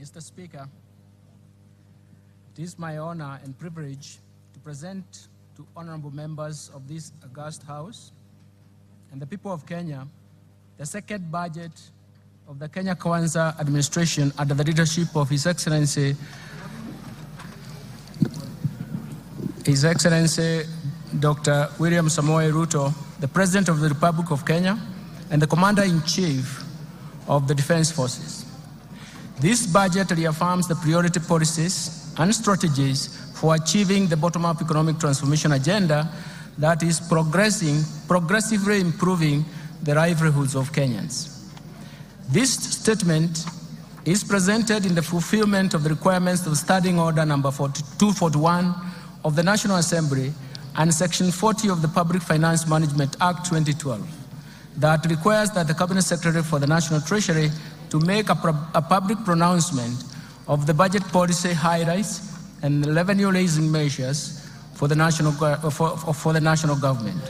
Mr. Speaker, it is my honor and privilege to present to honorable members of this august House and the people of Kenya the second budget of the Kenya Kwanza administration under the leadership of His Excellency Dr. William Samoei Ruto, the President of the Republic of Kenya and the Commander-in-Chief of the Defense Forces. This budget reaffirms the priority policies and strategies for achieving the bottom-up economic transformation agenda that is progressively improving the livelihoods of Kenyans. This statement is presented in the fulfillment of the requirements of Standing Order number 241 of the National Assembly and Section 40 of the Public Finance Management Act 2012 that requires that the Cabinet Secretary for the National Treasury to make a public pronouncement of the budget policy highlights and revenue-raising measures for the national government.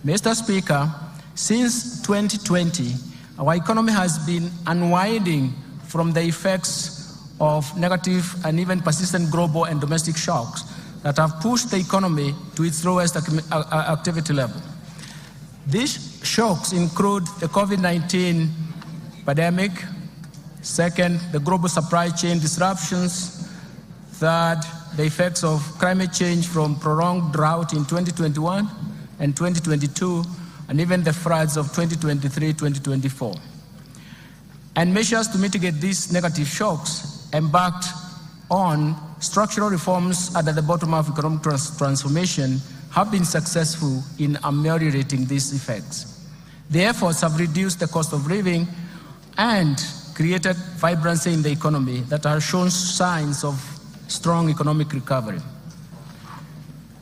Mr. Speaker, since 2020, our economy has been unwinding from the effects of negative and even persistent global and domestic shocks that have pushed the economy to its lowest activity level. These shocks include the COVID-19 pandemic, second, the global supply chain disruptions, third, the effects of climate change from prolonged drought in 2021 and 2022, and even the floods of 2023-2024. And measures to mitigate these negative shocks embarked on structural reforms under the bottom-up economic transformation have been successful in ameliorating these effects. The efforts have reduced the cost of living and created vibrancy in the economy that have shown signs of strong economic recovery.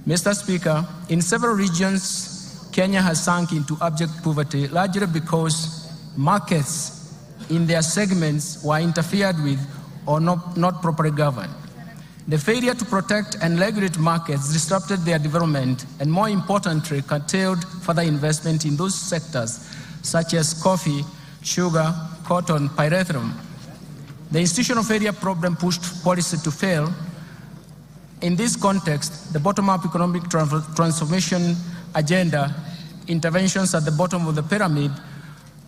Mr. Speaker, in several regions, Kenya has sunk into abject poverty, largely because markets in their segments were interfered with or not properly governed. The failure to protect and regulate markets disrupted their development and, more importantly, curtailed further investment in those sectors such as coffee, sugar, cotton, pyrethrum. The institutional failure problem pushed policy to fail. In this context, the bottom-up economic transformation agenda interventions at the bottom of the pyramid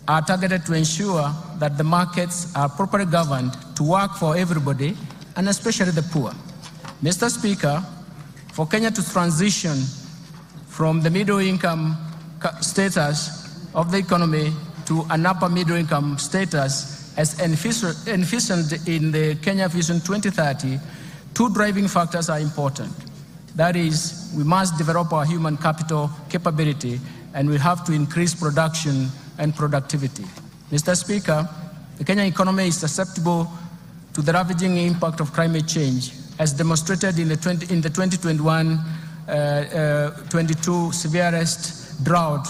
are targeted to ensure that the markets are properly governed to work for everybody, and especially the poor. Mr. Speaker, for Kenya to transition from the middle-income status of the economy to an upper middle-income status as envisioned in the Kenya Vision 2030, two driving factors are important. That is, we must develop our human capital capability, and we have to increase production and productivity. Mr. Speaker, the Kenyan economy is susceptible to the ravaging impact of climate change, as demonstrated in the 2021-22 severest drought,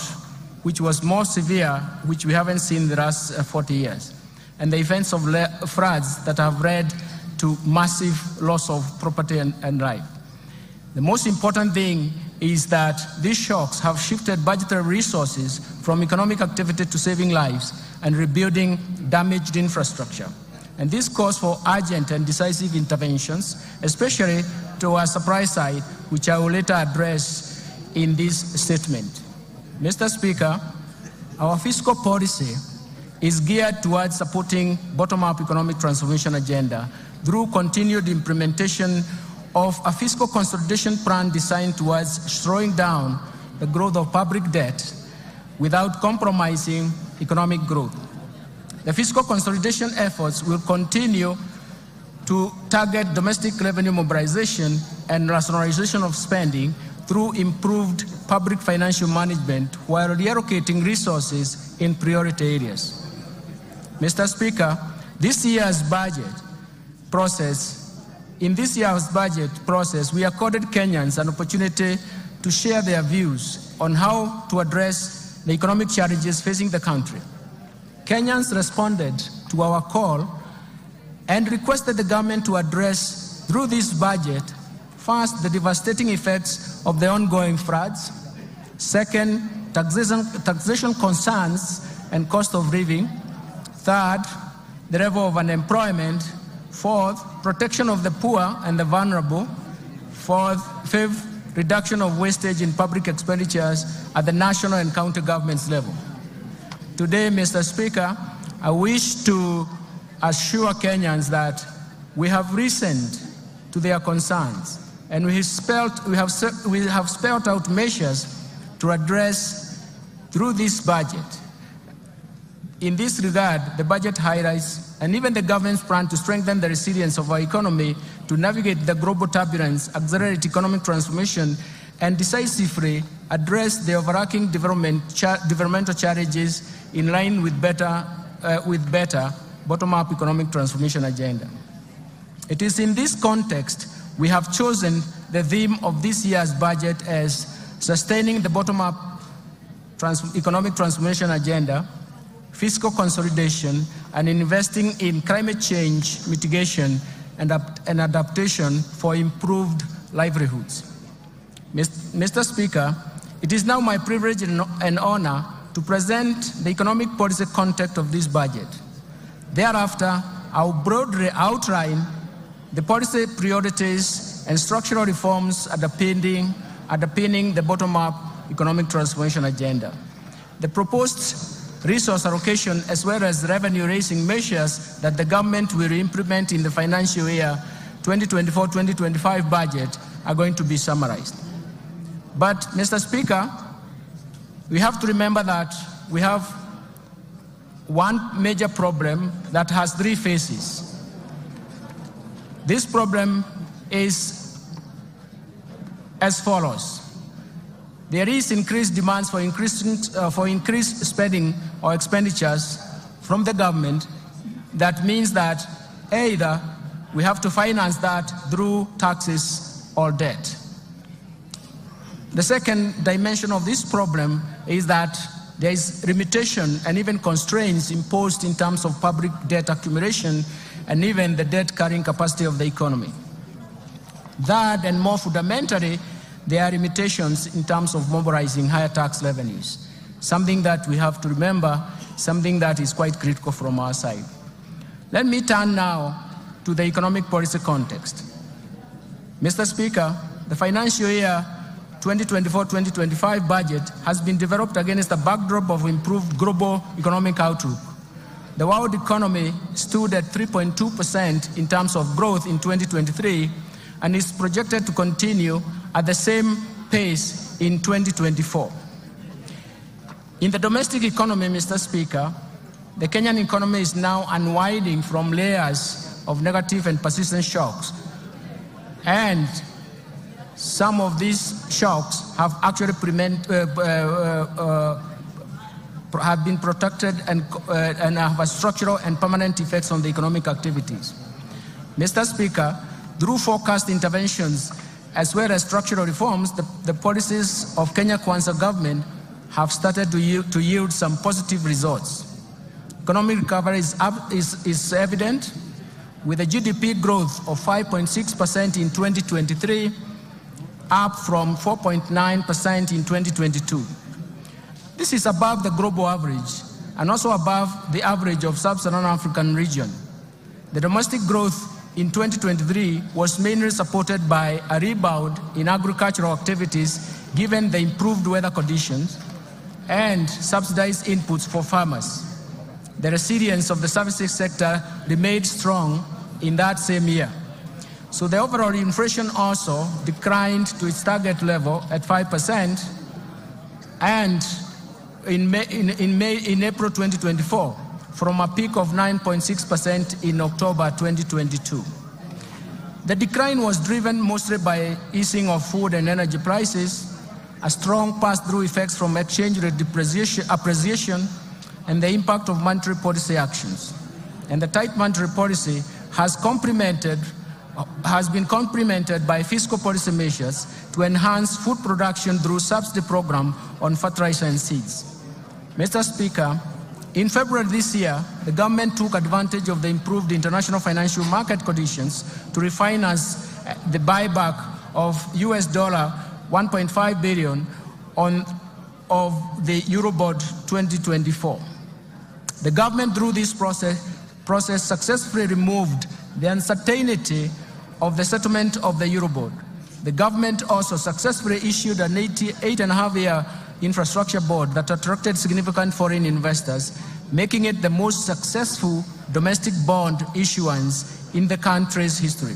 which was more severe, which we haven't seen in the last 40 years, and the events of floods that have led to massive loss of property and life. The most important thing is that these shocks have shifted budgetary resources from economic activity to saving lives and rebuilding damaged infrastructure. And this calls for urgent and decisive interventions, especially to our supply side, which I will later address in this statement. Mr. Speaker, our fiscal policy is geared towards supporting bottom-up economic transformation agenda through continued implementation of a fiscal consolidation plan designed towards slowing down the growth of public debt without compromising economic growth. The fiscal consolidation efforts will continue to target domestic revenue mobilization and rationalization of spending through improved public financial management while reallocating resources in priority areas. Mr. Speaker, in this year's budget process, we accorded Kenyans an opportunity to share their views on how to address the economic challenges facing the country. Kenyans responded to our call and requested the government to address, through this budget, first, the devastating effects of the ongoing floods, second, taxation concerns and cost of living, third, the level of unemployment, Fourth, protection of the poor and the vulnerable. Fifth, reduction of wastage in public expenditures at the national and county governments level. Today, Mr. Speaker, I wish to assure Kenyans that we have listened to their concerns and we have spelled out measures to address through this budget. In this regard, the budget highlights and even the government's plan to strengthen the resilience of our economy to navigate the global turbulence, accelerate economic transformation, and decisively address the overarching developmental challenges in line with better bottom-up economic transformation agenda. It is in this context we have chosen the theme of this year's budget as sustaining the bottom-up economic transformation agenda, fiscal consolidation, and investing in climate change mitigation and adaptation for improved livelihoods. Mr. Speaker, it is now my privilege and honor to present the economic policy context of this budget. Thereafter, I will broadly outline the policy priorities and structural reforms underpinning the bottom-up economic transformation agenda. The proposed resource allocation as well as revenue-raising measures that the government will implement in the financial year 2024-2025 budget are going to be summarized. But, Mr. Speaker, we have to remember that we have one major problem that has three phases. This problem is as follows. There is increased demands for increased spending or expenditures from the government. That means that either we have to finance that through taxes or debt. The second dimension of this problem is that there is limitation and even constraints imposed in terms of public debt accumulation and even the debt carrying capacity of the economy. That, and more fundamentally, there are limitations in terms of mobilizing higher tax revenues, something that we have to remember, something that is quite critical from our side. Let me turn now to the economic policy context. Mr. Speaker, the financial year 2024-2025 budget has been developed against a backdrop of improved global economic outlook. The world economy stood at 3.2% in terms of growth in 2023 and is projected to continue at the same pace in 2024. In the domestic economy, Mr. Speaker, the Kenyan economy is now unwinding from layers of negative and persistent shocks. And some of these shocks have actually have been protected and have a structural and permanent effects on the economic activities. Mr. Speaker, through forecast interventions as well as structural reforms, the policies of Kenya Kwanza government have started to yield some positive results. Economic recovery is evident, with a GDP growth of 5.6% in 2023, up from 4.9% in 2022. This is above the global average and also above the average of sub-Saharan African region. The domestic growth in 2023 was mainly supported by a rebound in agricultural activities given the improved weather conditions and subsidized inputs for farmers. The resilience of the services sector remained strong in that same year. So the overall inflation also declined to its target level at 5%, and in April 2024, from a peak of 9.6% in October 2022. The decline was driven mostly by easing of food and energy prices, a strong pass-through effects from exchange rate appreciation, and the impact of monetary policy actions. And the tight monetary policy has been complemented by fiscal policy measures to enhance food production through subsidy program on fertilizer and seeds. Mr. Speaker, in February this year, the government took advantage of the improved international financial market conditions to refinance the buyback of US $1.5 billion of the Eurobond 2024. The government, through this process successfully removed the uncertainty of the settlement of the Eurobond. The government also successfully issued an 8.5-year infrastructure bond that attracted significant foreign investors, making it the most successful domestic bond issuance in the country's history.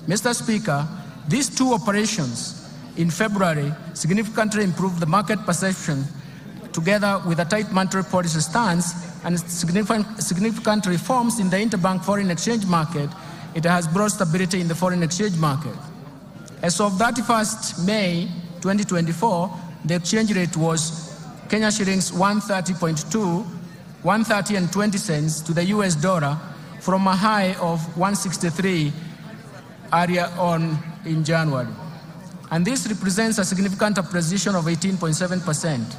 Mr. Speaker, these two operations in February significantly improved the market perception, together with a tight monetary policy stance and significant reforms in the interbank foreign exchange market. It has brought stability in the foreign exchange market. As of 31st May 2024, the exchange rate was Kenya shillings 130.20 to the US dollar, from a high of 163 earlier on in January. And this represents a significant appreciation of 18.7%.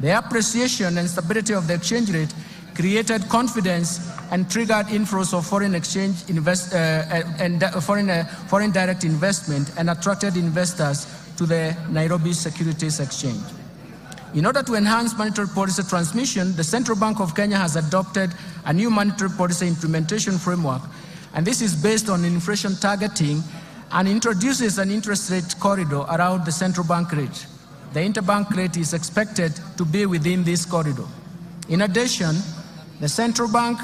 The appreciation and stability of the exchange rate created confidence and triggered inflows of foreign exchange foreign direct investment, and attracted investors to the Nairobi Securities Exchange. In order to enhance monetary policy transmission, the Central Bank of Kenya has adopted a new monetary policy implementation framework, and this is based on inflation targeting and introduces an interest rate corridor around the central bank rate. The interbank rate is expected to be within this corridor. In addition, the Central Bank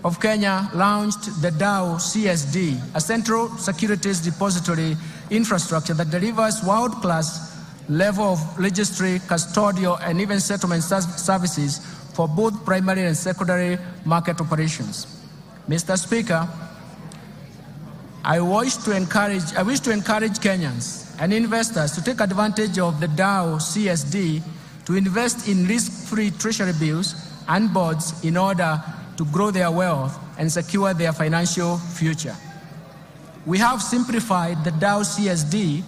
of Kenya launched the DAO CSD, a central securities depository infrastructure that delivers world-class level of registry, custodial, and even settlement services for both primary and secondary market operations. Mr. Speaker, I wish to encourage Kenyans and investors to take advantage of the DAO CSD to invest in risk-free treasury bills and bonds in order to grow their wealth and secure their financial future. We have simplified the DAO CSD,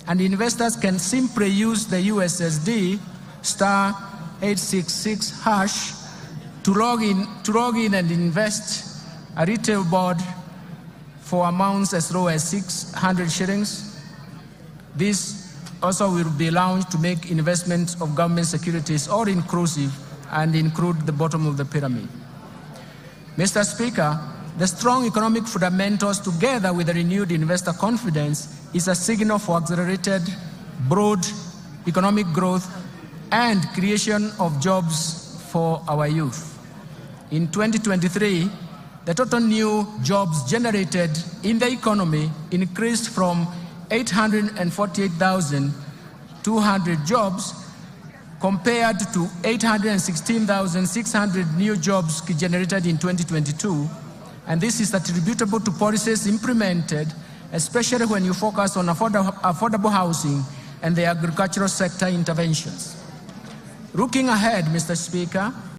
and investors can simply use the USSD *866# to log in and invest a retail bond for amounts as low as 600 shillings. This also will be launched to make investments of government securities all-inclusive and include the bottom of the pyramid. Mr. Speaker, the strong economic fundamentals, together with the renewed investor confidence, is a signal for accelerated, broad economic growth and creation of jobs for our youth. In 2023, the total new jobs generated in the economy increased from 848,200 jobs compared to 816,600 new jobs generated in 2022. And this is attributable to policies implemented, especially when you focus on affordable housing and the agricultural sector interventions. Looking ahead, Mr. Speaker,